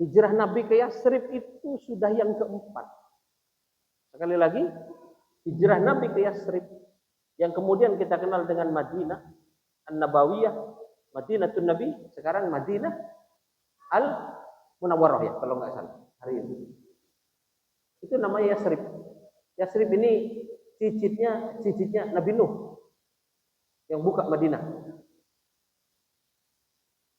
Hijrah Nabi ke Yasrib itu sudah yang keempat. Sekali lagi, hijrah Nabi ke Yasrib yang kemudian kita kenal dengan Madinah An-Nabawiyah, Madinatun Nabi, sekarang Madinah Al-Munawwarah ya kalau nggak salah hari ini. Itu namanya Yasrib. Yasrib ini cicitnya Nabi Nuh yang buka Madinah.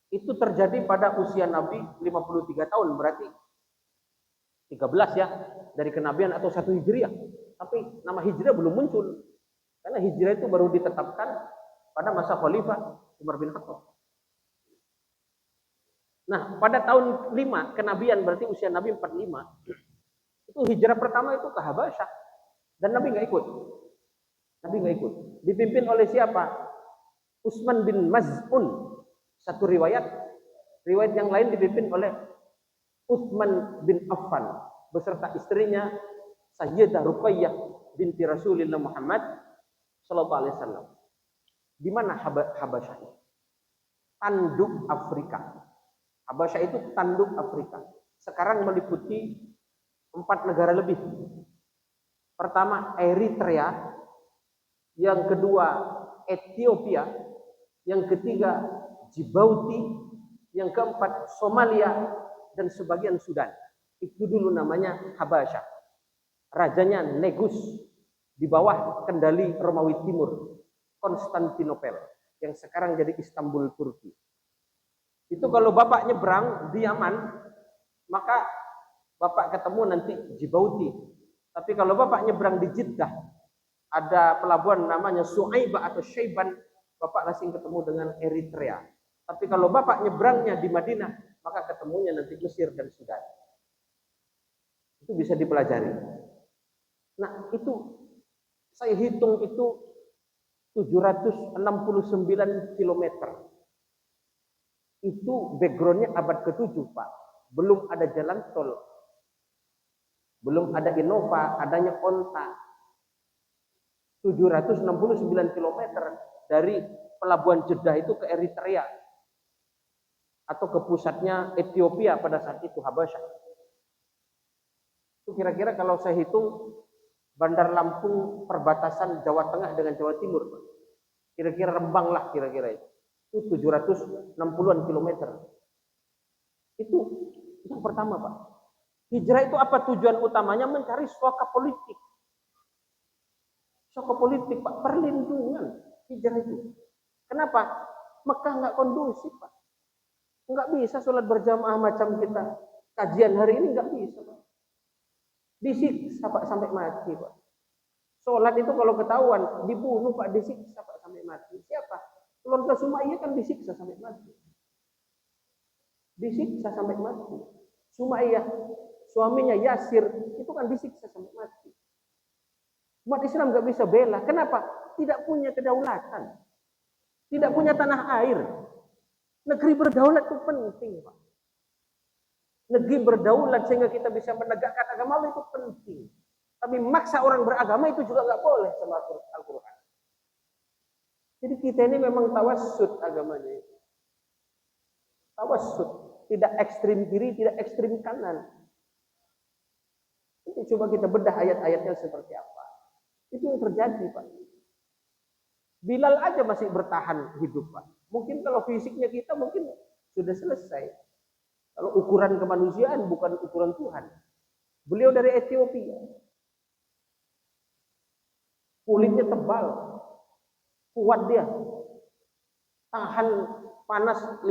Itu terjadi pada usia Nabi 53 tahun, berarti 13 ya dari kenabian atau 1 Hijriah. Tapi nama Hijriah belum muncul. Karena Hijriah itu baru ditetapkan pada masa Khalifah Umar bin Khattab. Nah, pada tahun 5 kenabian, berarti usia Nabi 45, itu hijrah pertama itu ke Habasyah. Dan Nabi nggak ikut. Nabi nggak ikut. Dipimpin oleh siapa? Utsman bin Maz'un. Satu riwayat yang lain dipimpin oleh Utsman bin Affan beserta istrinya Sayyidah Ruqayyah binti Rasulullah Muhammad sallallahu alaihi wasallam. Di mana Habasyah itu? Tanduk Afrika. Habasyah itu tanduk Afrika. Sekarang meliputi 4 negara lebih. Pertama Eritrea, yang kedua Ethiopia, yang ketiga Djibouti, yang keempat Somalia, dan sebagian Sudan. Itu dulu namanya Habasyah. Rajanya Negus, di bawah kendali Romawi Timur, Konstantinopel, yang sekarang jadi Istanbul, Turki. Itu kalau Bapak nyebrang di Yaman, maka Bapak ketemu nanti Djibouti. Tapi kalau Bapak nyebrang di Jeddah, ada pelabuhan namanya Su'aibah atau Syaiban, Bapak langsung ketemu dengan Eritrea. Tapi kalau Bapak nyebrangnya di Madinah, maka ketemunya nanti Mesir dan Sudan. Itu bisa dipelajari. Nah, itu saya hitung itu 769 km. Itu backgroundnya abad ke-7, Pak. Belum ada jalan tol. Belum ada Innova, adanya onta. 769 km dari pelabuhan Jeddah itu ke Eritrea. Atau ke pusatnya Ethiopia pada saat itu, Habasyah. Itu kira-kira kalau saya hitung Bandar Lampung perbatasan Jawa Tengah dengan Jawa Timur, Pak. Kira-kira Rembang lah kira-kira itu. Itu 760-an kilometer. Itu yang pertama, Pak. Hijrah itu apa tujuan utamanya? Mencari suaka politik. Suaka politik, Pak. Perlindungan. Hijrah itu. Kenapa? Mekah nggak kondusif, Pak. Nggak bisa sholat berjamaah macam kita. Kajian hari ini nggak bisa, Pak. Disiksa, Pak, sampai mati, Pak. Sholat itu kalau ketahuan, dibunuh, Pak, disiksa, Pak, sampai mati. Siapa? Keluarga Sumayyah kan disiksa sampai mati. Disiksa sampai mati. Sumayyah, suaminya Yasir, itu kan disiksa sampai mati. Umat Islam nggak bisa bela. Kenapa? Tidak punya kedaulatan. Tidak punya tanah air. Negeri berdaulat itu penting, Pak. Negeri berdaulat sehingga kita bisa menegakkan agama Allah itu penting. Tapi maksa orang beragama itu juga nggak boleh sama Al-Quran. Jadi kita ini memang tawassut agamanya. Tawassut. Tidak ekstrim kiri, tidak ekstrim kanan. Ini coba kita bedah ayat-ayatnya seperti apa. Itu yang terjadi, Pak. Bilal aja masih bertahan hidup, Pak. Mungkin kalau fisiknya kita mungkin sudah selesai. Kalau ukuran kemanusiaan bukan ukuran Tuhan. Beliau dari Ethiopia. Kulitnya tebal. Kuat dia. Tahan panas 55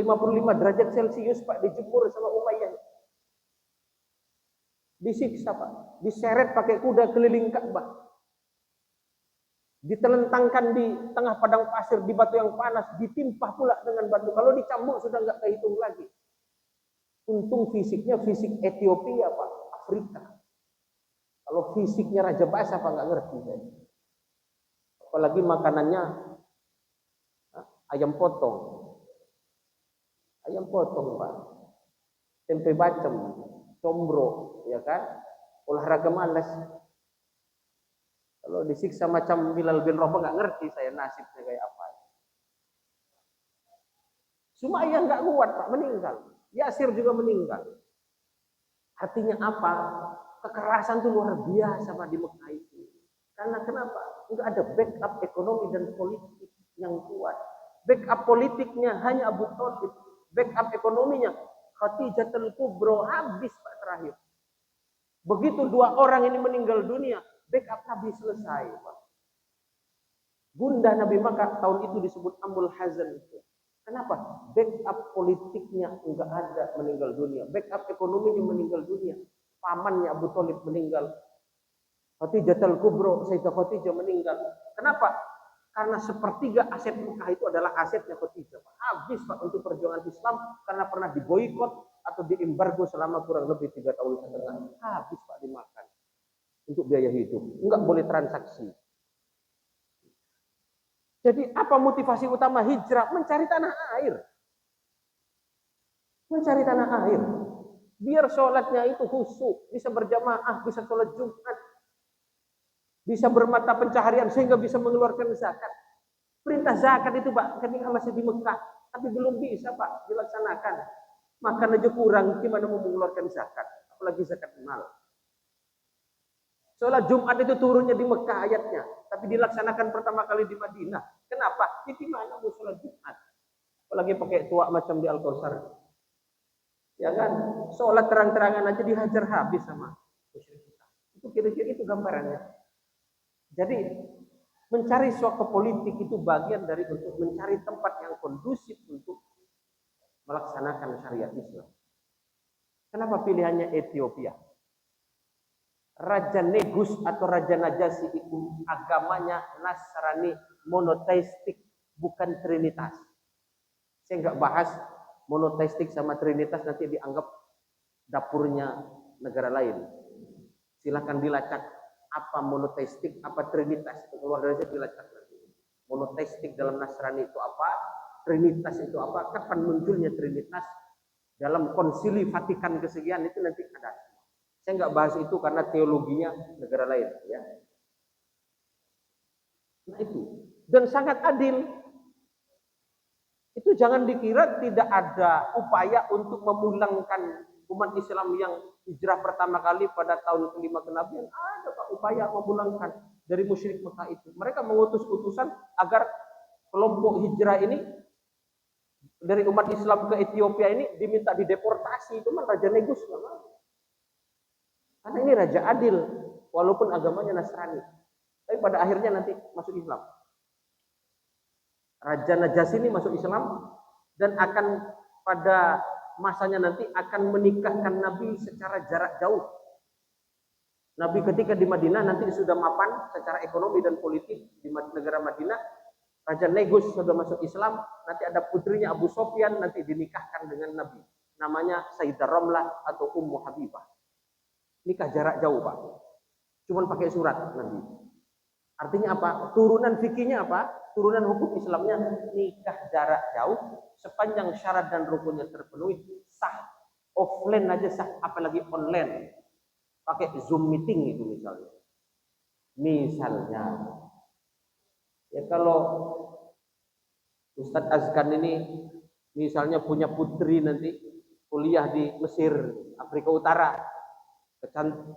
derajat Celcius, Pak, dijemur sama Umayyah. Disiksa, Pak. Diseret pakai kuda keliling Ka'bah. Ditelentangkan di tengah padang pasir di batu yang panas, ditimpah pula dengan batu. Kalau dicambuk sudah nggak kehitung lagi. Untung fisiknya fisik Ethiopia, Pak, Afrika. Kalau fisiknya Raja Basa, Pak, nggak ngerti saya. Apalagi makanannya ayam potong. Ayam potong, Pak. Tempe bacem, combro, ya kan? Olahraga malas. Kalau disiksa macam Bilal bin Rabah nggak ngerti saya nasibnya kayak apa. Sumayyah nggak kuat, Pak, meninggal. Yasir juga meninggal. Artinya apa? Kekerasan itu luar biasa Pak di Mekah itu. Karena kenapa? Enggak ada backup ekonomi dan politik yang kuat. Backup politiknya hanya Abu Thalib. Backup ekonominya Khadijatul Kubro, habis Pak terakhir. Begitu dua orang ini meninggal dunia, backup Nabi selesai Pak. Bunda Nabi Maka tahun itu disebut Ummul Hazan itu. Kenapa? Backup politiknya enggak ada, meninggal dunia. Backup ekonominya meninggal dunia. Pamannya Abu Thalib meninggal. Khadijatul Kubro, Sayyidah Khadijah meninggal. Kenapa? Karena sepertiga aset Mekah itu adalah asetnya Khadijah. Habis Pak untuk perjuangan Islam karena pernah diboikot atau diembargo selama kurang lebih 3 tahun setengah. Habis Pak dimakan untuk biaya hidup. Enggak boleh transaksi. Jadi apa motivasi utama hijrah? Mencari tanah air. Mencari tanah air. Biar sholatnya itu khusyuk, bisa berjamaah, bisa sholat Jumat, bisa bermata pencaharian sehingga bisa mengeluarkan zakat. Perintah zakat itu Pak, ketika masih di Mekah, tapi belum bisa Pak dilaksanakan. Makan aja kurang, gimana mau mengeluarkan zakat? Apalagi zakat mal. Sholat Jumat itu turunnya di Mekah ayatnya, tapi dilaksanakan pertama kali di Madinah. Kenapa? Di mana mau sholat Jumat? Apalagi pakai tuak macam di Al-Kausar. Ya kan? Sholat terang-terangan aja dihajar habis sama musyrik kita. Itu kira-kira itu gambarannya. Jadi mencari suatu politik itu bagian dari untuk mencari tempat yang kondusif untuk melaksanakan syariat Islam. Kenapa pilihannya Ethiopia? Raja Negus atau Raja Najasyi itu agamanya Nasrani monoteistik, bukan trinitas. Saya nggak bahas monoteistik sama trinitas, nanti dianggap dapurnya negara lain. Silahkan dilacak apa monoteistik, apa trinitas, itu keluar dari saya dilacak nanti. Monoteistik dalam Nasrani itu apa, trinitas itu apa, kapan munculnya trinitas dalam konsili Vatikan kesekian itu nanti ada. Saya nggak bahas itu karena teologinya negara lain, ya. Nah itu, dan sangat adil. Itu jangan dikira tidak ada upaya untuk memulangkan umat Islam yang hijrah pertama kali pada tahun kelima kenabian. Ada Pak upaya memulangkan dari musyrik Mekah itu. Mereka mengutus utusan agar kelompok hijrah ini dari umat Islam ke Ethiopia ini diminta dideportasi. Cuman Raja Negus nggak mau. Karena ini raja adil, walaupun agamanya Nasrani. Tapi pada akhirnya nanti masuk Islam. Raja Najasyi ini masuk Islam dan akan pada masanya nanti akan menikahkan Nabi secara jarak jauh. Nabi ketika di Madinah nanti sudah mapan secara ekonomi dan politik di negara Madinah. Raja Negus sudah masuk Islam, nanti ada putrinya Abu Sofyan nanti dinikahkan dengan Nabi. Namanya Sayyidah Ramlah atau Ummu Habibah. Nikah jarak jauh Pak. Cuman pakai surat Nabi. Artinya apa? Turunan fikihnya apa? Turunan hukum Islamnya nikah jarak jauh sepanjang syarat dan rukunnya terpenuhi sah. Offline aja sah, apalagi online. Pakai Zoom meeting itu misalnya. Misalnya. Ya kalau Ustadz Azkan ini misalnya punya putri nanti kuliah di Mesir, Afrika Utara.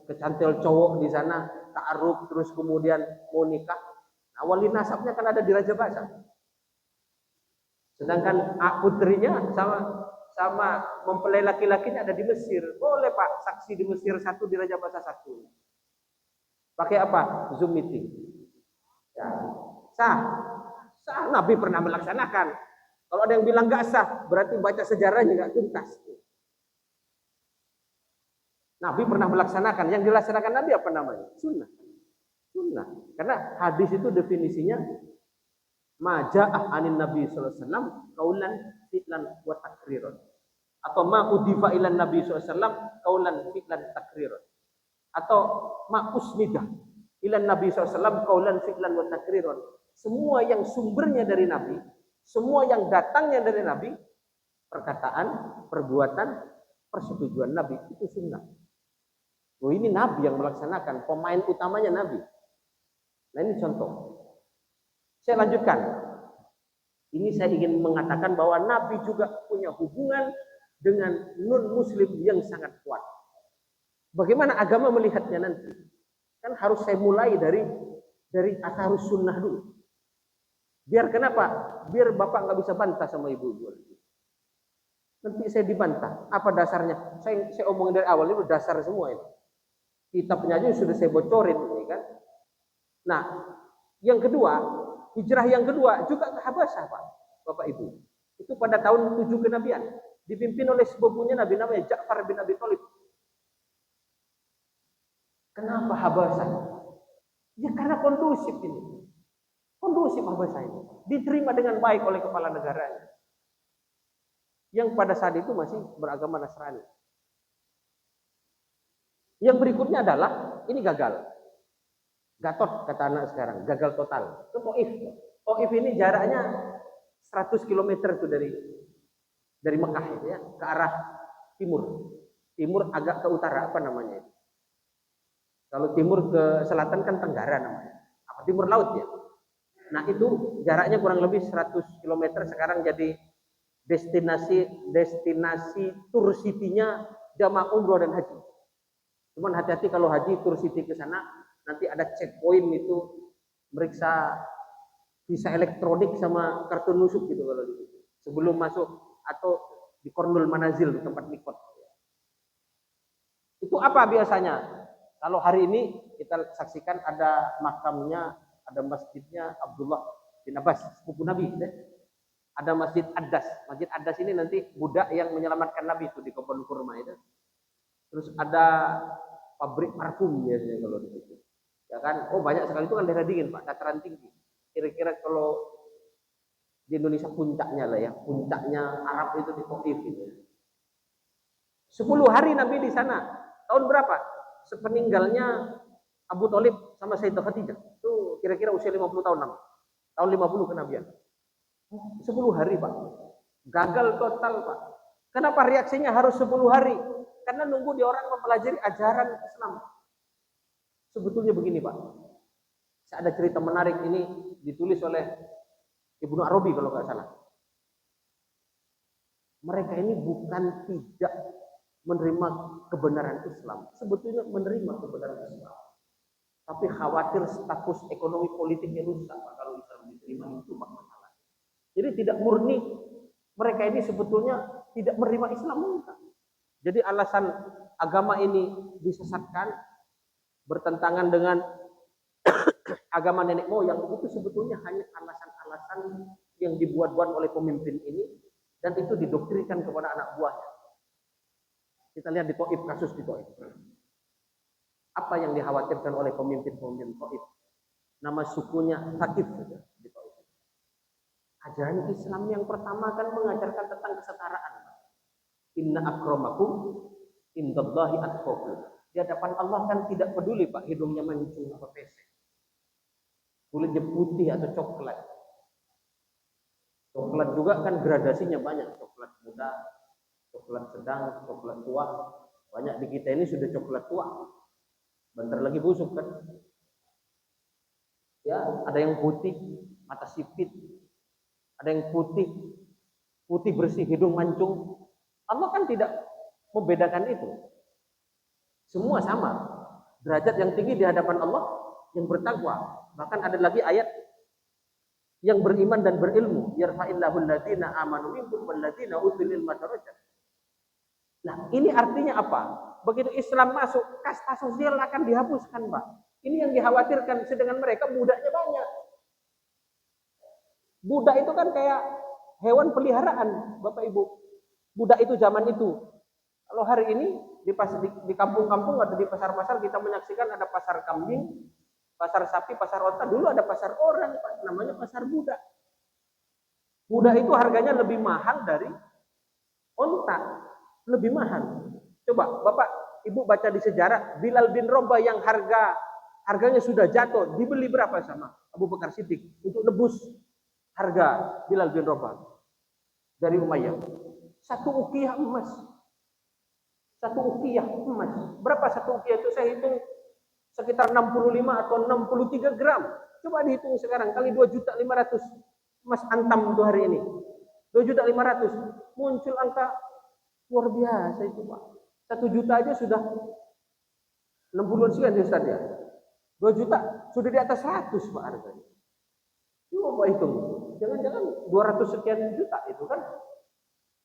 Kecantil cowok di sana, ta'aruf, terus kemudian mau nikah. Nah, wali nasabnya kan ada di Raja Basa. Sedangkan putrinya sama mempelai laki-lakinya ada di Mesir. Boleh Pak, saksi di Mesir satu, di Raja Basa satu. Pakai apa? Zoom meeting. Ya. Sah. Sah, Nabi pernah melaksanakan. Kalau ada yang bilang nggak sah, berarti baca sejarahnya nggak tuntas. Nabi pernah melaksanakan. Yang dilaksanakan Nabi apa namanya? Sunnah. Sunnah. Karena hadis itu definisinya maja'ah anin Nabi sallallahu alaihi wasallam qaulan fi'lan wa takriran. Atau ma udifa ilan Nabi sallallahu alaihi wasallam qaulan fi'lan takriran. Atau ma usnidah ilan Nabi sallallahu alaihi wasallam qaulan fi'lan wa takriran. Semua yang sumbernya dari Nabi, semua yang datangnya dari Nabi, perkataan, perbuatan, persetujuan Nabi itu sunnah. Oh, ini Nabi yang melaksanakan, pemain utamanya Nabi. Nah ini contoh. Saya lanjutkan. Ini saya ingin mengatakan bahwa Nabi juga punya hubungan dengan non-muslim yang sangat kuat. Bagaimana agama melihatnya nanti? Kan harus saya mulai dari asharus sunnah dulu. Biar kenapa? Biar bapak nggak bisa bantah sama ibu-ibu. Nanti saya dibantah. Apa dasarnya? Saya omongin dari awal itu dasar semua ini. Kitabnya aja sudah saya bocorin, ini kan. Nah, yang kedua, hijrah yang kedua juga ke Habasyah, Pak, Bapak Ibu. Itu pada tahun 7 kenabian, dipimpin oleh sepupunya Nabi namanya Ja'far bin Abi Thalib. Kenapa Habasyah? Ya karena kondusif ini. Kondusif Habasyah ini. Diterima dengan baik oleh kepala negaranya. Yang pada saat itu masih beragama Nasrani. Yang berikutnya adalah, ini gagal. Gatot kata anak sekarang, gagal total. Itu Taif. Taif ini jaraknya 100 km itu dari Mekah itu ya, ke arah timur. Timur agak ke utara, apa namanya itu? Kalau timur ke selatan kan Tenggara namanya. Apa timur laut ya? Nah, itu jaraknya kurang lebih 100 km sekarang jadi destinasi tour city-nya jamaah umroh dan haji. Cuman hati-hati kalau haji tour city ke sana, nanti ada checkpoint itu meriksa visa elektronik sama kartu nusuk gitu kalau di situ. Sebelum masuk atau di Kornul Manazil di tempat mikot. Itu apa biasanya? Kalau hari ini kita saksikan ada makamnya, ada masjidnya Abdullah bin Abbas, sepupu Nabi. Ada Masjid Addas. Masjid Addas ini nanti budak yang menyelamatkan Nabi itu di kebun kurma itu. Terus ada pabrik parfum biasanya kalau di situ. Ya kan? Oh, banyak sekali itu kan daerah dingin, Pak, dataran tinggi. Kira-kira kalau di Indonesia puncaknya lah ya, puncaknya Arab itu di Taif gitu. 10 hari Nabi di sana. Tahun berapa? Sepeninggalnya Abu Thalib sama Sayyidah Khadijah. Itu kira-kira usia 50 tahun lama. Tahun 50 kenabian. 10 hari, Pak. Gagal total, Pak. Kenapa reaksinya harus 10 hari? Karena nunggu di orang mempelajari ajaran Islam. Sebetulnya begini, Pak. Ada cerita menarik ini ditulis oleh Ibnu Arabi kalau nggak salah. Mereka ini bukan tidak menerima kebenaran Islam. Sebetulnya menerima kebenaran Islam. Tapi khawatir status ekonomi politiknya rusak kalau Islam diterima, itu masalah. Jadi tidak murni mereka ini sebetulnya tidak menerima Islam. Enggak. Jadi alasan agama ini disesatkan, bertentangan dengan agama nenek moyang, itu sebetulnya hanya alasan-alasan yang dibuat-buat oleh pemimpin ini, dan itu didoktrinkan kepada anak buahnya. Kita lihat di Taif, kasus di Taif. Apa yang dikhawatirkan oleh pemimpin-pemimpin Taif? Nama sukunya Thaqif di Taif. Ajaran Islam yang pertama kan mengajarkan tentang kesetaraan. Inna akramakum indallahi atqakum. Di hadapan Allah kan tidak peduli, Pak, hidungnya mancung atau pesek, kulitnya putih atau coklat. Coklat juga kan gradasinya banyak, coklat muda, coklat sedang, coklat tua. Banyak di kita ini sudah coklat tua. Bentar lagi busuk kan. Ya, ada yang putih, mata sipit. Ada yang putih bersih, hidung mancung. Allah kan tidak membedakan itu. Semua sama. Derajat yang tinggi di hadapan Allah yang bertakwa. Bahkan ada lagi ayat yang beriman dan berilmu. Yarfa'illahu alladziina aamanu minkum walladziina utul ilma darajat. Nah, ini artinya apa? Begitu Islam masuk, kasta sosial akan dihapuskan, Pak. Ini yang dikhawatirkan, sedangkan mereka budaknya banyak. Budak itu kan kayak hewan peliharaan, Bapak Ibu. Budak itu zaman itu. Kalau hari ini di kampung-kampung atau di pasar-pasar kita menyaksikan ada pasar kambing, pasar sapi, pasar onta. Dulu ada pasar orang, Pak, namanya pasar budak. Budak itu harganya lebih mahal dari onta, lebih mahal. Coba Bapak Ibu baca di sejarah, Bilal bin Rabah yang harganya sudah jatuh, dibeli berapa sama Abu Bakar Siddiq untuk nebus harga Bilal bin Rabah dari Umayyah? 1 uqiyah emas. 1 uqiyah emas. Berapa 1 uqiyah itu? Saya hitung sekitar 65 atau 63 gram. Coba dihitung sekarang kali 2.500.000 emas antam untuk hari ini. 2.500.000. Muncul angka luar biasa itu, Pak. 1 juta aja sudah 60-an sekian ya Ustaz ya. 2 juta sudah di atas 100 Pak harganya. Coba hitung. Jangan-jangan 200 sekian juta itu kan.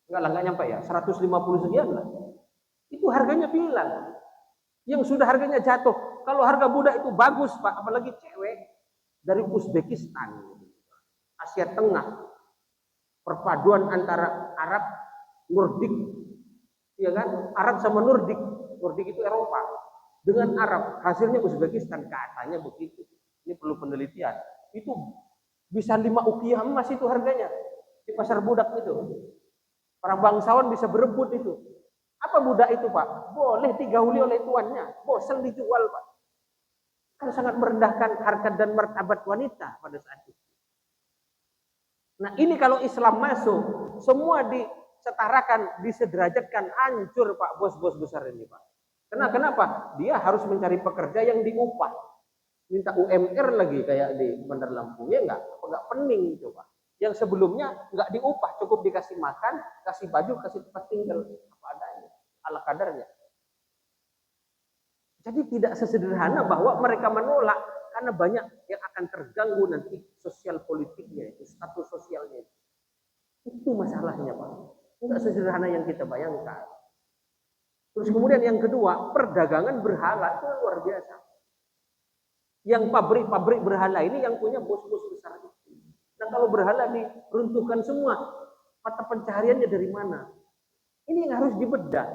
Enggak lah, enggak nyampe ya. 150 sekian lah. Itu harganya bilang. Yang sudah harganya jatuh. Kalau harga budak itu bagus Pak, apalagi cewek dari Uzbekistan, Asia Tengah, perpaduan antara Arab, Nordik, ya kan? Arab sama Nordik, Nordik itu Eropa, dengan Arab, hasilnya Uzbekistan, katanya begitu. Ini perlu penelitian. Itu bisa 5 ukiah emas itu harganya di pasar budak itu. Para bangsawan bisa berebut itu. Apa budak itu Pak? Boleh digauli oleh tuannya, bosan dijual Pak. Kan sangat merendahkan harkat dan martabat wanita pada saat itu. Nah ini kalau Islam masuk, semua disetarakan, disederajatkan, hancur Pak bos-bos besar ini Pak. Kenapa? Dia harus mencari pekerja yang diupah. Minta UMR lagi kayak di Bandar Lampung, ya enggak? Apa enggak pening coba. Yang sebelumnya enggak diupah, cukup dikasih makan, kasih baju, kasih tempat tinggal, apa adanya, ala kadarnya. Jadi tidak sesederhana bahwa mereka menolak karena banyak yang akan terganggu nanti sosial politiknya itu, status sosialnya itu. Itu masalahnya Pak. Enggak sesederhana yang kita bayangkan. Terus kemudian yang kedua, perdagangan berhala itu luar biasa. Yang pabrik-pabrik berhala ini yang punya bos-bos besar itu. Nah kalau berhala diruntuhkan semua, mata pencahariannya dari mana? Ini yang harus dibedah.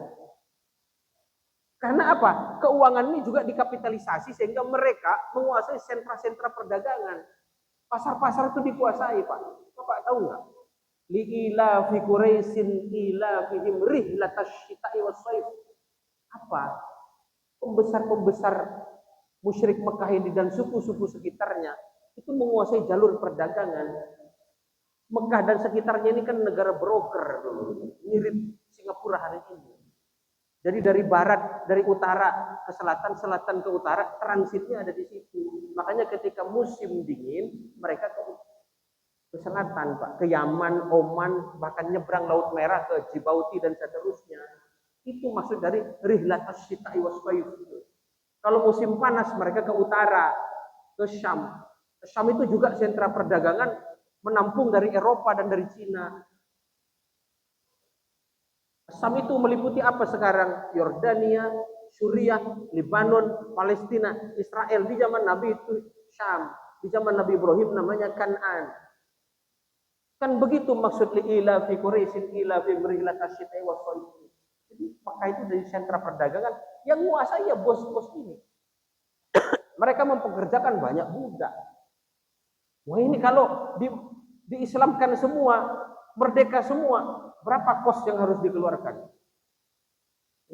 Karena apa? Keuangan ini juga dikapitalisasi sehingga mereka menguasai sentra-sentra perdagangan. Pasar-pasar itu dikuasai, Pak. Bapak tahu nggak? Li'ila fi Quraisyin ila fihim rihlatash syita'i was-shaif. Apa? Pembesar-pembesar musyrik Mekah ini dan suku-suku sekitarnya itu menguasai jalur perdagangan. Mekah dan sekitarnya ini kan negara broker dulu, mirip Singapura hari ini. Jadi dari barat, dari utara ke selatan, selatan ke utara, transitnya ada di situ. Makanya ketika musim dingin, mereka ke selatan, Pak, ke Yaman, Oman, bahkan nyebrang Laut Merah ke Djibouti dan seterusnya. Itu maksud dari rihlatas syita'i was-shaif. Kalau musim panas mereka ke utara, ke Syam. Syam itu juga sentra perdagangan menampung dari Eropa dan dari Cina. Syam itu meliputi apa sekarang? Yordania, Suriah, Lebanon, Palestina, Israel. Di zaman Nabi itu Syam. Di zaman Nabi Ibrahim namanya Kan'an. Kan begitu maksud ila fi Quraisyin ila fi rihlatas syita'i was-shaif. Jadi Mekah itu dari sentra perdagangan yang menguasai ya bos-bos ini. Mereka mempekerjakan banyak budak. Wah ini kalau diislamkan semua, merdeka semua, berapa kos yang harus dikeluarkan?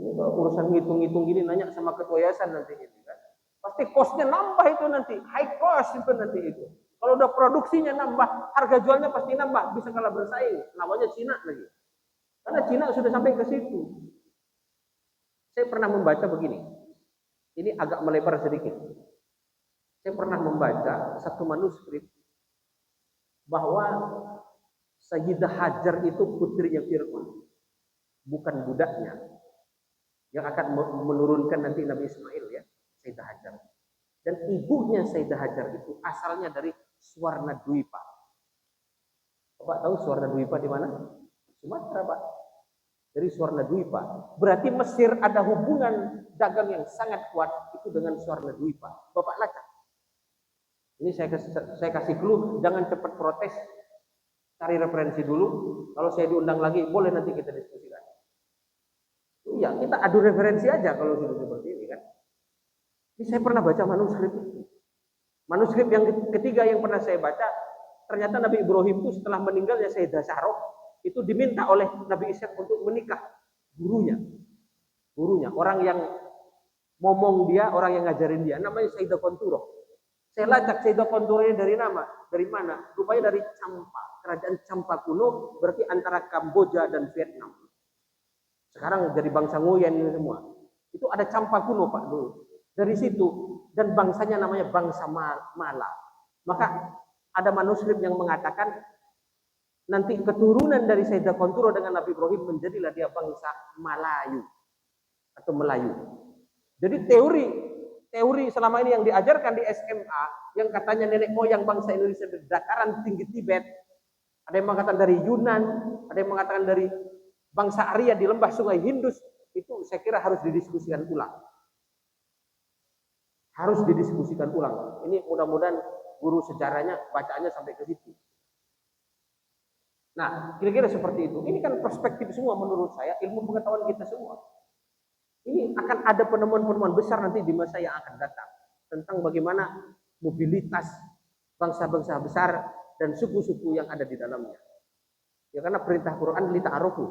Ini kalau urusan ngitung-ngitung gini nanya sama ketua yayasan nanti ini kan. Pasti kosnya nambah itu nanti, high cost itu nanti itu. Kalau udah produksinya nambah, harga jualnya pasti nambah, bisa kalah bersaing. Namanya Cina lagi. Karena Cina sudah sampai ke situ. Saya pernah membaca begini. Ini agak melebar sedikit. Saya pernah membaca satu manuskrip bahwa Sayyidah Hajar itu putrinya Fir'aun, bukan budaknya, yang akan menurunkan nanti Nabi Ismail ya, Sayyidah Hajar. Dan ibunya Sayyidah Hajar itu asalnya dari Swarna Dwipa. Bapak tahu Swarna Dwipa di mana? Sumatera, Pak. Dari Swarna Dwipa. Berarti Mesir ada hubungan dagang yang sangat kuat itu dengan Swarna Dwipa. Bapak lacak. Ini saya kasih clue, jangan cepat protes. Cari referensi dulu. Kalau saya diundang lagi, boleh nanti kita diskusikan. Iya, kita adu referensi aja kalau sudah seperti ini kan. Ini saya pernah baca manuskrip itu. Manuskrip yang ketiga yang pernah saya baca, ternyata Nabi Ibrahim itu setelah meninggalnya Sayyidah Sarah, itu diminta oleh Nabi Ishak untuk menikah gurunya. Orang yang ngomong dia, orang yang ngajarin dia, namanya Sayyidah Konturoh. Saya lacak Sayyidah Konturoh ini dari mana? Rupanya dari Champa. Kerajaan Champa kuno berarti antara Kamboja dan Vietnam. Sekarang jadi bangsa Nguyen ini semua. Itu ada Champa kuno Pak dulu. Dari situ dan bangsanya namanya bangsa Mala. Maka ada manuskrip yang mengatakan nanti keturunan dari Sayyidah Konturoh dengan Nabi Ibrahim menjadilah dia bangsa Malayu atau Melayu. Jadi teori selama ini yang diajarkan di SMA, yang katanya nenek moyang bangsa Indonesia dari dataran tinggi Tibet, ada yang mengatakan dari Yunan, ada yang mengatakan dari bangsa Arya di lembah Sungai Indus, itu saya kira harus didiskusikan ulang. Harus didiskusikan ulang. Ini mudah-mudahan guru sejarahnya bacaannya sampai ke situ. Nah, kira-kira seperti itu. Ini kan perspektif semua menurut saya, ilmu pengetahuan kita semua. Ini akan ada penemuan-penemuan besar nanti di masa yang akan datang. Tentang bagaimana mobilitas bangsa-bangsa besar dan suku-suku yang ada di dalamnya. Ya karena perintah Quran li ta'arufu.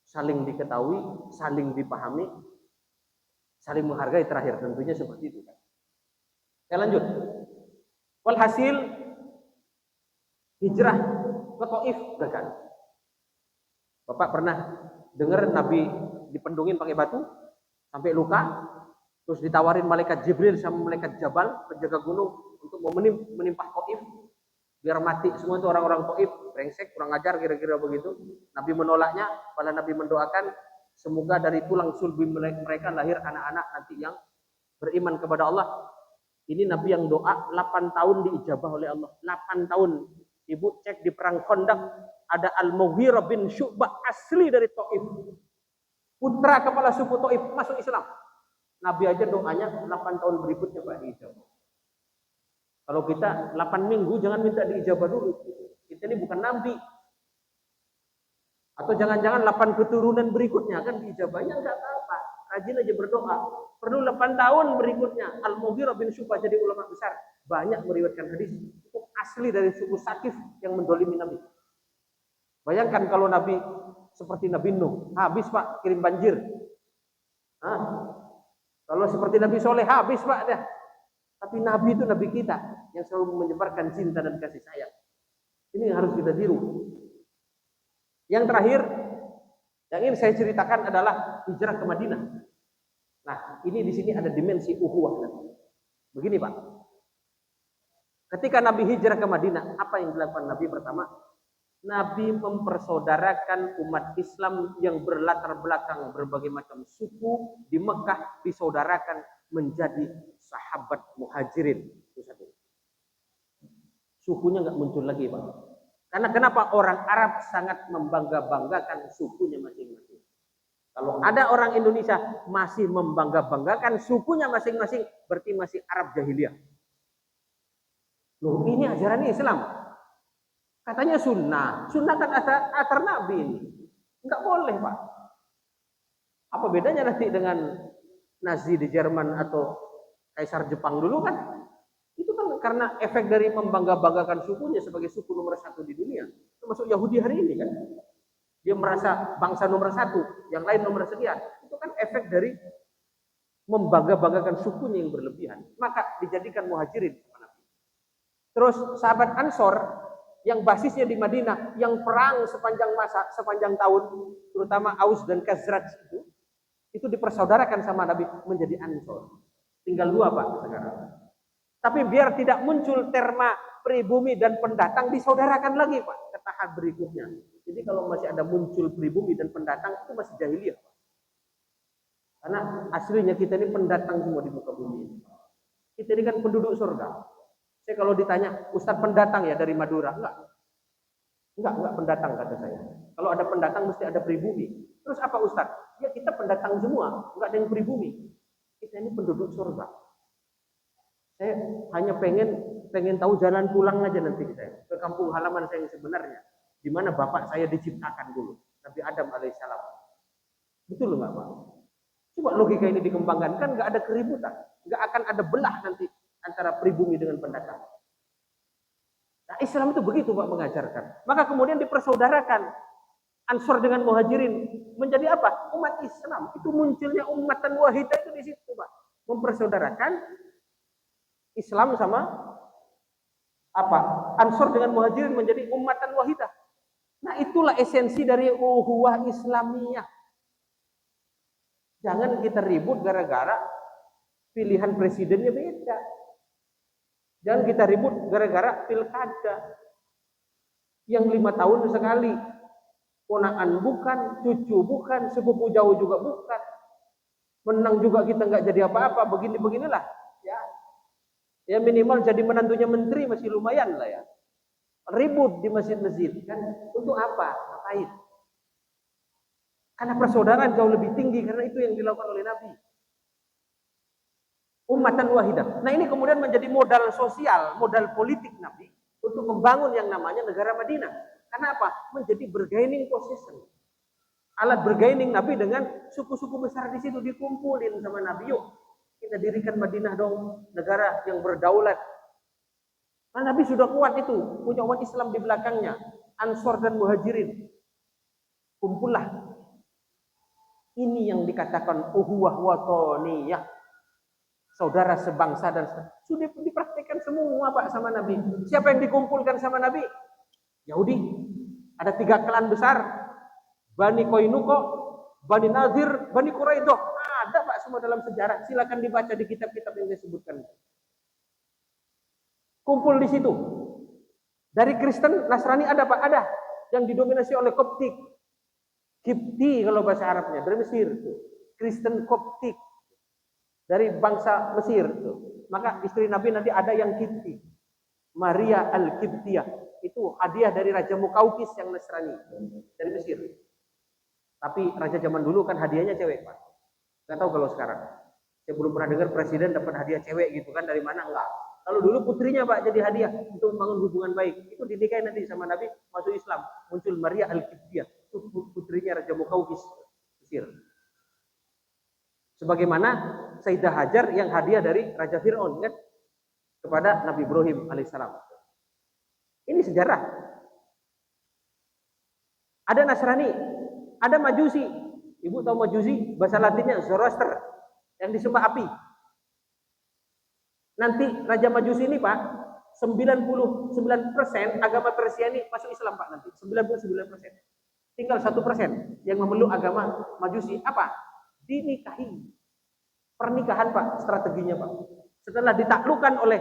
Saling diketahui, saling dipahami, saling menghargai terakhir. Tentunya seperti itu. Saya lanjut. Walhasil hijrah ke Taif gagal. Bapak pernah dengar Nabi dipendungin pakai batu sampai luka, terus ditawarin malaikat Jibril sama malaikat Jabal, penjaga gunung, untuk mau menimpah Taif biar mati semua itu orang-orang Taif, brengsek, kurang ajar, kira-kira begitu. Nabi menolaknya, malah Nabi mendoakan semoga dari tulang sulbi mereka lahir anak-anak nanti yang beriman kepada Allah. Ini Nabi yang doa 8 tahun diijabah oleh Allah. 8 tahun. Ibu cek di perang Khandaq ada Al-Mughirah bin Syu'bah asli dari Taif. Putra kepala suku Taif masuk Islam. Nabi aja doanya 8 tahun berikutnya Pak diijabah. Kalau kita 8 minggu jangan minta diijabah dulu. Kita ini bukan nabi. Atau jangan-jangan 8 keturunan berikutnya kan diijabahnya enggak apa-apa. Rajin aja berdoa. Perlu 8 tahun berikutnya Al-Mughirah bin Syu'bah jadi ulama besar. Banyak meriwayatkan hadis itu asli dari suku Sakif yang mendolimi Nabi. Bayangkan kalau Nabi seperti Nabi Nuh, habis Pak kirim banjir. Kalau seperti Nabi Soleh, habis Pak dah. Tapi Nabi itu Nabi kita yang selalu menyebarkan cinta dan kasih sayang. Ini yang harus kita tiru. Yang terakhir yang ingin saya ceritakan adalah hijrah ke Madinah. Nah, ini di sini ada dimensi ukhuwah. Begini Pak, ketika Nabi hijrah ke Madinah, apa yang dilakukan Nabi pertama? Nabi mempersaudarakan umat Islam yang berlatar belakang berbagai macam suku di Mekah, disaudarakan menjadi sahabat muhajirin. Sukunya nggak muncul lagi Pak. Karena kenapa? Orang Arab sangat membangga-banggakan sukunya masing-masing. Kalau ada orang Indonesia masih membangga-banggakan sukunya masing-masing, berarti masih Arab jahiliyah. Loh, ini ajaran Islam. Katanya sunnah. Sunnah kan asar Nabi ini. Enggak boleh, Pak. Apa bedanya nanti dengan Nazi di Jerman atau Kaisar Jepang dulu kan? Itu kan karena efek dari membangga-banggakan sukunya sebagai suku nomor 1 di dunia. Termasuk Yahudi hari ini kan. Dia merasa bangsa nomor 1, yang lain nomor sekian. Itu kan efek dari membangga-banggakan sukunya yang berlebihan. Maka dijadikan muhajirin. Terus sahabat Ansor yang basisnya di Madinah, yang perang sepanjang tahun, terutama Aus dan Khazraj itu dipersaudarakan sama Nabi menjadi Ansor. Tinggal 2 Pak sekarang. Tapi biar tidak muncul terma pribumi dan pendatang, disaudarakan lagi Pak ke tahap berikutnya. Jadi kalau masih ada muncul pribumi dan pendatang, itu masih jahiliyah Pak. Karena aslinya kita ini pendatang semua di muka bumi ini. Kita ini kan penduduk surga. Saya kalau ditanya, Ustadz pendatang ya dari Madura? Enggak pendatang kata saya. Kalau ada pendatang mesti ada pribumi. Terus apa Ustadz? Ya kita pendatang semua, enggak ada yang pribumi. Kita ini penduduk surga. Saya hanya pengen tahu jalan pulang aja nanti saya ke kampung halaman saya yang sebenarnya, di mana bapak saya diciptakan dulu, Nabi Adam alaihissalam. Betul nggak Pak? Coba logika ini dikembangkan, kan nggak ada keributan, nggak akan ada belah nanti antara pribumi dengan pendatang. Nah, Islam itu begitu Pak mengajarkan. Maka kemudian dipersaudarakan Ansor dengan Muhajirin menjadi apa? Umat Islam. Itu munculnya ummatan wahidah itu di situ Pak. Mempersaudarakan Islam sama apa? Ansor dengan Muhajirin menjadi ummatan wahidah. Nah, itulah esensi dari ukhuwah Islamiyah. Jangan kita ribut gara-gara pilihan presidennya beda. Jangan kita ribut gara-gara pilkada yang 5 tahun sekali. Ponakan bukan, cucu bukan, sepupu jauh juga bukan. Menang juga kita nggak jadi apa-apa, beginilah. Ya, ya minimal jadi menantunya menteri masih lumayan lah ya. Ribut di masjid-masjid kan untuk apa? Ngapain? Karena persaudaraan jauh lebih tinggi karena itu yang dilakukan oleh Nabi. Ummatan wahidah. Nah ini kemudian menjadi modal sosial, modal politik Nabi untuk membangun yang namanya negara Madinah. Karena apa? Menjadi bargaining position. Alat bargaining Nabi dengan suku-suku besar di situ dikumpulin sama Nabi. Yuk kita dirikan Madinah dong, negara yang berdaulat. Karena Nabi sudah kuat itu, punya umat Islam di belakangnya, Ansor dan Muhajirin. Kumpullah. Ini yang dikatakan uhuwah watoniyah. Saudara sebangsa dan sudah dipraktikkan semua Pak sama Nabi. Siapa yang dikumpulkan sama Nabi? Yahudi. Ada 3 klan besar. Bani Koinuko, Bani Nadir, Bani Quraidah. Ada Pak semua dalam sejarah. Silakan dibaca di kitab-kitab yang saya sebutkan. Kumpul di situ. Dari Kristen, Nasrani ada Pak? Ada. Yang didominasi oleh Koptik. Kipti kalau bahasa Arabnya. Dari Mesir. Kristen Koptik. Dari bangsa Mesir tuh. Maka istri Nabi nanti ada yang Kipti. Maria Al-Kiptiyah. Itu hadiah dari Raja Mukaukis yang Nasrani dari Mesir. Tapi raja zaman dulu kan hadiahnya cewek, Pak. Nggak tahu kalau sekarang. Saya belum pernah dengar presiden dapat hadiah cewek gitu kan, dari mana, enggak. Kalau dulu putrinya Pak jadi hadiah untuk membangun hubungan baik. Itu dinikahi nanti sama Nabi, masuk Islam. Muncul Maria Al-Kiptiyah. Itu putrinya Raja Mukaukis Mesir. Sebagaimana Sayyidah Hajar yang hadiah dari Raja Fir'aun kan kepada Nabi Ibrahim alaihissalam. Ini sejarah. Ada Nasrani, ada Majusi. Ibu tahu Majusi? Bahasa Latinnya Zoroaster, yang disembah api. Nanti Raja Majusi ini Pak, 99% agama Persia ini masuk Islam Pak nanti. 99%. Tinggal 1% yang memeluk agama Majusi. Apa? Dinikahi. Pernikahan Pak, strateginya Pak. Setelah ditaklukkan oleh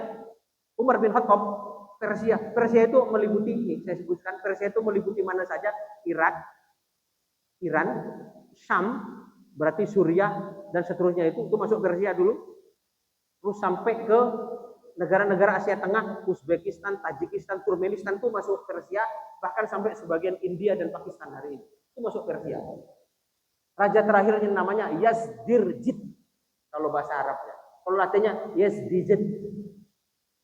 Umar bin Khattab, Persia itu meliputi, ini saya sebutkan, Persia itu meliputi mana saja? Irak, Iran, Syam, berarti Suriah dan seterusnya itu masuk Persia dulu. Terus sampai ke negara-negara Asia Tengah, Uzbekistan, Tajikistan, Turkmenistan itu masuk Persia, bahkan sampai sebagian India dan Pakistan hari ini itu masuk Persia. Raja terakhirnya namanya Yazdirjid kalau bahasa Arabnya. Kalau Latinnya Yazdijid.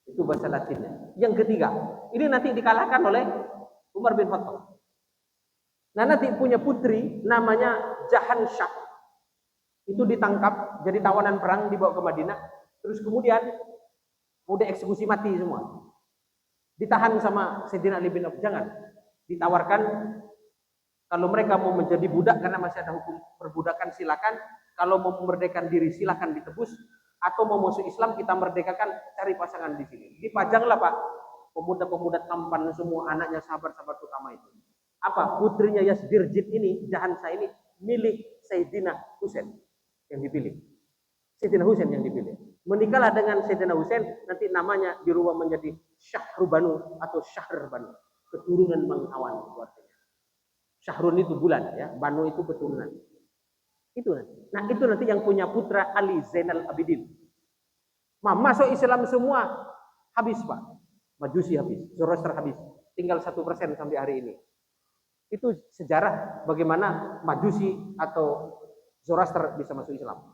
Itu bahasa Latinnya. Yang ketiga, ini nanti dikalahkan oleh Umar bin Khattab. Nah nanti punya putri namanya Jahan Shah. Itu ditangkap jadi tawanan perang, dibawa ke Madinah. Terus kemudian mau dieksekusi mati semua. Ditahan sama Sayyidina Ali bin Abi Thalib. Jangan. Ditawarkan kalau mereka mau menjadi budak karena masih ada hukum perbudakan silakan. Kalau mau memerdekakan diri silakan ditebus. Atau mau masuk Islam kita merdekakan, cari pasangan di sini. Dipajanglah Pak pemuda-pemuda tampan semua anaknya sahabat-sahabat utama itu. Apa? Putrinya Yazdirjid ini, Jahan Shah ini milik Sayyidina Husain yang dipilih. Sayyidina Husain yang dipilih. Menikahlah dengan Sayyidina Husain, nanti namanya dirubah menjadi Syahrubanu atau Syahrbanu, keturunan bangsawan artinya. Syahrun itu bulan ya, Banu itu keturunan. Itu nanti. Nah itu nanti yang punya putra Ali Zainal Abidin. Masuk Islam semua habis Pak. Majusi habis, Zoroaster habis. Tinggal 1% sampai hari ini. Itu sejarah bagaimana Majusi atau Zoroaster bisa masuk Islam.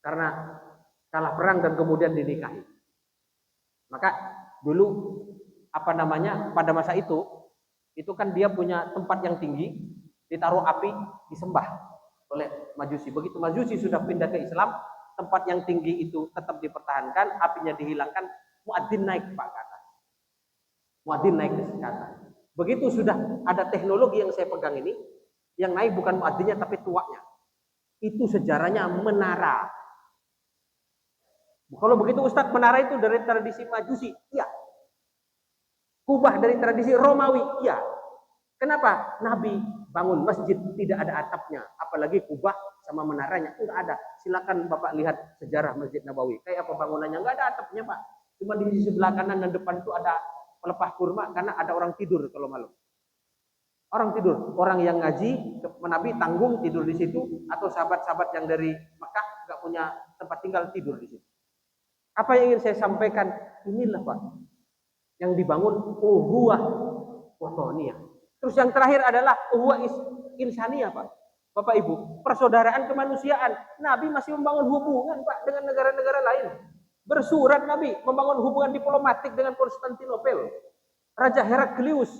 Karena kalah perang dan kemudian dinikahi. Maka dulu apa namanya pada masa itu kan dia punya tempat yang tinggi, ditaruh api, disembah oleh Majusi. Begitu Majusi sudah pindah ke Islam, tempat yang tinggi itu tetap dipertahankan, apinya dihilangkan, muadzin naik Pak ke atas. Muadzin naik ke atas. Begitu sudah ada teknologi yang saya pegang ini, yang naik bukan muadzinnya tapi tuanya. Itu sejarahnya menara. Kalau begitu Ustadz, menara itu dari tradisi Majusi? Iya. Kubah dari tradisi Romawi? Iya. Kenapa? Nabi bangun masjid tidak ada atapnya, apalagi kubah sama menaranya enggak ada. Silakan Bapak lihat sejarah Masjid Nabawi. Kayak apa bangunannya? Enggak ada atapnya Pak. Cuma di sisi sebelah kanan dan depan itu ada pelepah kurma karena ada orang tidur kalau malam. Orang tidur, orang yang ngaji Nabi tanggung tidur di situ, atau sahabat-sahabat yang dari Mekah nggak punya tempat tinggal, tidur di situ. Apa yang ingin saya sampaikan? Inilah Pak, yang dibangun uhuwah watoniyah. Terus yang terakhir adalah uhuwah insaniyah Pak. Bapak Ibu, persaudaraan kemanusiaan. Nabi masih membangun hubungan Pak dengan negara-negara lain. Bersurat Nabi membangun hubungan diplomatik dengan Konstantinopel. Raja Heraklius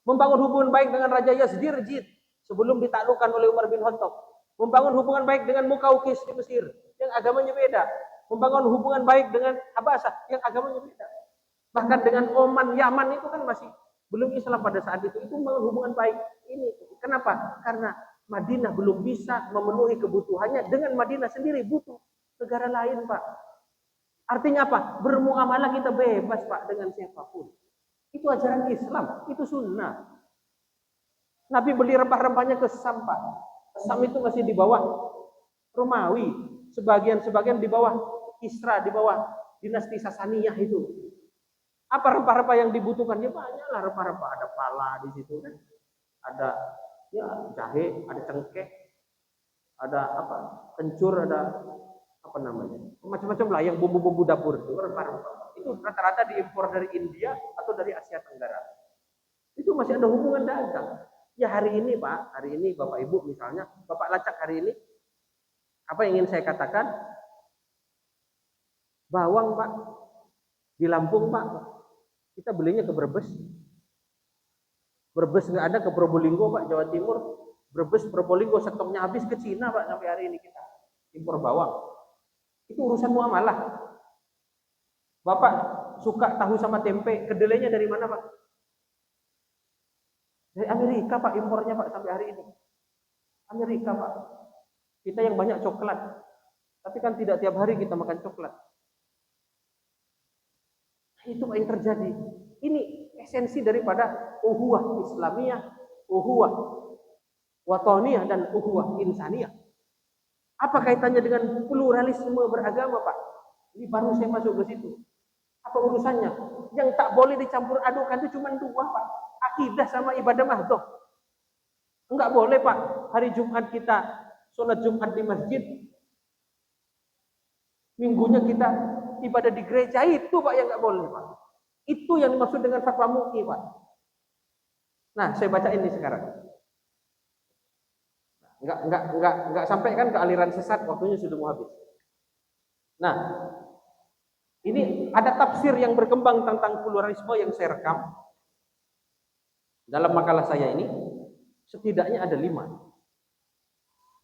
membangun hubungan baik dengan Raja Yazdirjid sebelum ditaklukkan oleh Umar bin Khattab. Membangun hubungan baik dengan Mukaukis di Mesir yang agamanya beda. Membangun hubungan baik dengan Abbasah yang agamanya beda. Bahkan dengan Oman, Yaman itu kan masih belum Islam pada saat itu membangun hubungan baik. Ini kenapa? Karena Madinah belum bisa memenuhi kebutuhannya, dengan Madinah sendiri butuh negara lain Pak. Artinya apa? Bermuamalah kita bebas Pak dengan siapapun. Itu ajaran Islam, itu sunnah. Nabi beli rempah-rempahnya ke Sam Pak. Sam itu masih di bawah Romawi, sebagian di bawah Kisra, di bawah dinasti Sasaniyah itu. Apa rempah-rempah yang dibutuhkan? Ya banyaklah rempah-rempah, ada pala di situ kan. Ada ya jahe, ada cengkeh, ada apa? Kencur, ada apa namanya? Macam-macam lah yang bumbu-bumbu dapur itu rempah-rempah. Itu rata-rata diimpor dari India atau dari Asia Tenggara. Itu masih ada hubungan dagang. Ya hari ini Pak, hari ini Bapak Ibu misalnya, Bapak lacak hari ini, apa yang ingin saya katakan? Bawang Pak, di Lampung Pak, kita belinya ke Brebes. Brebes nggak ada, ke Probolinggo Pak, Jawa Timur. Brebes, Probolinggo stoknya habis, ke Cina Pak sampai hari ini kita impor bawang. Itu urusan muamalah. Bapak suka tahu sama tempe, kedelainya dari mana Pak? Dari Amerika Pak, impornya Pak sampai hari ini. Amerika Pak. Kita yang banyak coklat. Tapi kan tidak tiap hari kita makan coklat. Itu Pak yang terjadi. Ini esensi daripada uhuwah Islamiyah, uhuwah watoniyah, dan uhuwah insaniyah. Apa kaitannya dengan pluralisme beragama Pak? Ini baru saya masuk ke situ. Apa urusannya? Yang tak boleh dicampur adukan itu cuma dua Pak. Akidah sama ibadah mahdoh. Enggak boleh Pak. Hari Jumat kita sholat Jumat di masjid. Minggunya kita ibadah di gereja. Itu Pak yang enggak boleh Pak. Itu yang dimaksud dengan fatwa MUI Pak. Nah, saya baca ini sekarang. Enggak sampai kan ke aliran sesat, waktunya sudah mau habis. Nah, ini ada tafsir yang berkembang tentang pluralisme yang saya rekam dalam makalah saya ini. Setidaknya ada 5.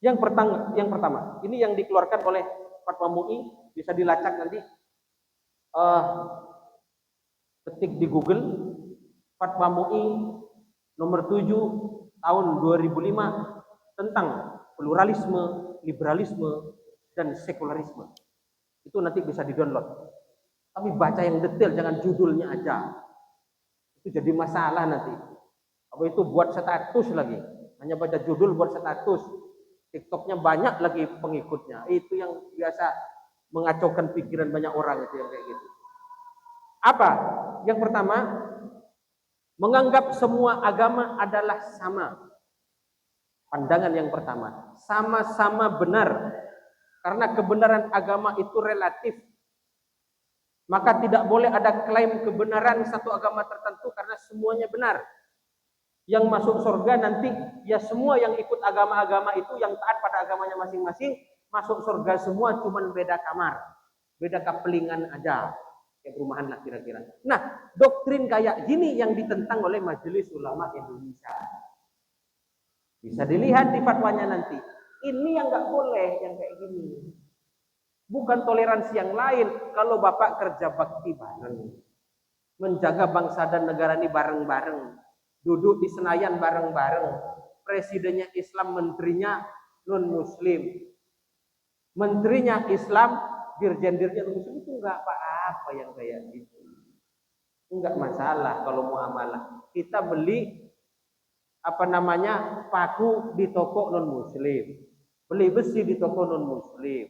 Yang pertama, ini yang dikeluarkan oleh Fatwa MUI, bisa dilacak nanti. Ketik di Google Fatwa MUI nomor 7 tahun 2005 tentang pluralisme, liberalisme, dan sekularisme. Itu nanti bisa di-download. Tapi baca yang detail, jangan judulnya aja. Itu jadi masalah nanti. Apa itu buat status lagi. Hanya baca judul buat status. TikToknya banyak lagi pengikutnya. Itu yang biasa mengacaukan pikiran banyak orang itu yang kayak gitu. Apa? Yang pertama, menganggap semua agama adalah sama. Pandangan yang pertama, sama-sama benar. Karena kebenaran agama itu relatif. Maka tidak boleh ada klaim kebenaran satu agama tertentu karena semuanya benar. Yang masuk surga nanti ya semua yang ikut agama-agama itu, yang taat pada agamanya masing-masing, masuk surga semua, cuman beda kamar, beda kapelingan aja. Kayak perumahan lah kira-kira. Nah, doktrin kayak gini yang ditentang oleh Majelis Ulama Indonesia. Bisa dilihat di fatwanya nanti. Ini yang nggak boleh, yang kayak gini. Bukan toleransi yang lain. Kalau Bapak kerja bakti bareng, menjaga bangsa dan negara ini bareng-bareng, duduk di Senayan bareng-bareng, presidennya Islam, menterinya non-Muslim, menterinya Islam, dirjen-dirjen Muslim, itu nggak apa-apa yang kayak gitu. Enggak masalah kalau muamalah. Kita beli paku di toko non-Muslim, beli besi di toko non-Muslim,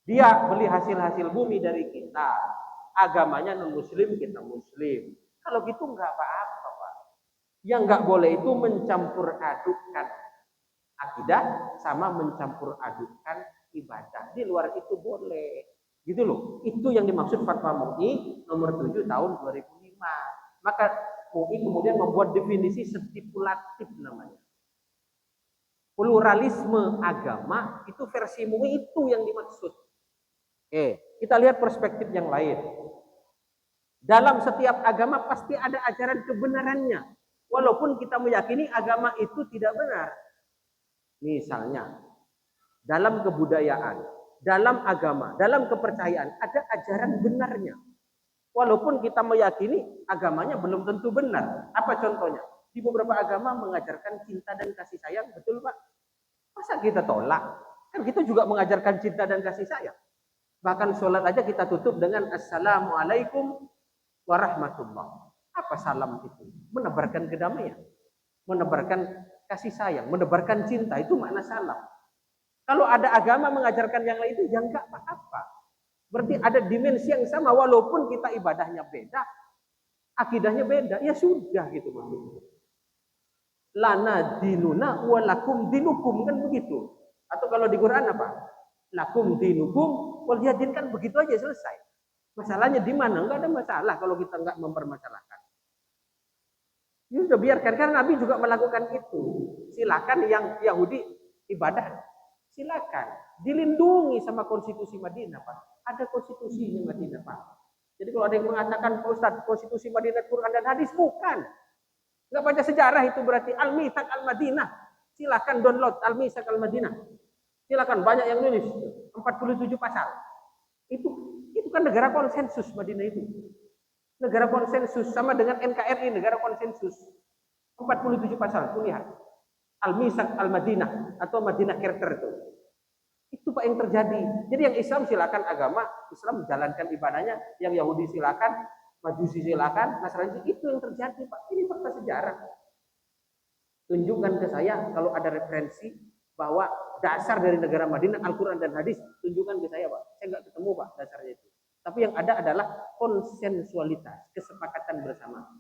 dia beli hasil-hasil bumi dari kita, agamanya non-Muslim, kita Muslim. Kalau gitu nggak apa-apa Pak. Yang nggak boleh itu mencampur adukkan akidah sama mencampur adukkan ibadah. Di luar itu boleh. Gitu loh. Itu yang dimaksud Fatwa MUI nomor 7 tahun 2005. Maka MUI kemudian membuat definisi stipulatif namanya. Pluralisme agama itu versi MUI itu yang dimaksud. Oke, kita lihat perspektif yang lain. Dalam setiap agama pasti ada ajaran kebenarannya. Walaupun kita meyakini agama itu tidak benar. Misalnya, dalam kebudayaan, dalam agama, dalam kepercayaan, ada ajaran benarnya. Walaupun kita meyakini agamanya belum tentu benar. Apa contohnya? Di beberapa agama mengajarkan cinta dan kasih sayang, betul Pak? Masa kita tolak? Kan kita juga mengajarkan cinta dan kasih sayang. Bahkan sholat aja kita tutup dengan Assalamualaikum warahmatullah. Apa salam itu? Menebarkan kedamaian, menebarkan kasih sayang, menebarkan cinta, itu makna salam. Kalau ada agama mengajarkan yang lain itu ya enggak apa-apa. Berarti ada dimensi yang sama walaupun kita ibadahnya beda, akidahnya beda, ya sudah gitu maksudnya. Lana dinuna walakum dinukum, kan begitu. Atau kalau di Quran apa? Lakum dinukum waliyadin, kan begitu aja selesai. Masalahnya di mana? Enggak ada masalah kalau kita enggak mempermasalahkan. Ya sudah biarkan, karena Nabi juga melakukan itu. Silakan yang Yahudi ibadah, silakan. Dilindungi sama konstitusi Madinah, Pak. Ada konstitusinya Madinah, Pak. Jadi kalau ada yang mengatakan, Pak Ustadz, konstitusi Madinah Quran dan hadis, bukan. Enggak baca sejarah itu berarti Al-Mitsaq Al-Madinah. Silakan download Al-Mitsaq Al-Madinah. Silakan, banyak yang nulis 47 pasal. Itu kan negara konsensus Madinah itu. Negara konsensus sama dengan NKRI, negara konsensus. 47 pasal, tuh lihat. Al-Mitsaq Al-Madinah atau Madinah Charter itu. Itu Pak yang terjadi. Jadi yang Islam silakan agama, Islam menjalankan ibadahnya, yang Yahudi silakan, Majusi silakan, Nasrani, itu yang terjadi Pak. Ini fakta sejarah. Tunjukkan ke saya kalau ada referensi bahwa dasar dari negara Madinah Al-Quran dan hadis, tunjukkan ke saya Pak. Saya nggak ketemu Pak dasarnya itu. Tapi yang ada adalah konsensualitas, kesepakatan bersama.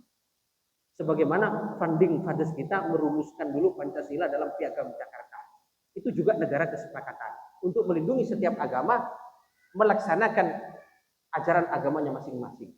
Sebagaimana founding fathers kita merumuskan dulu Pancasila dalam Piagam Jakarta. Itu juga negara kesepakatan untuk melindungi setiap agama melaksanakan ajaran agamanya masing-masing.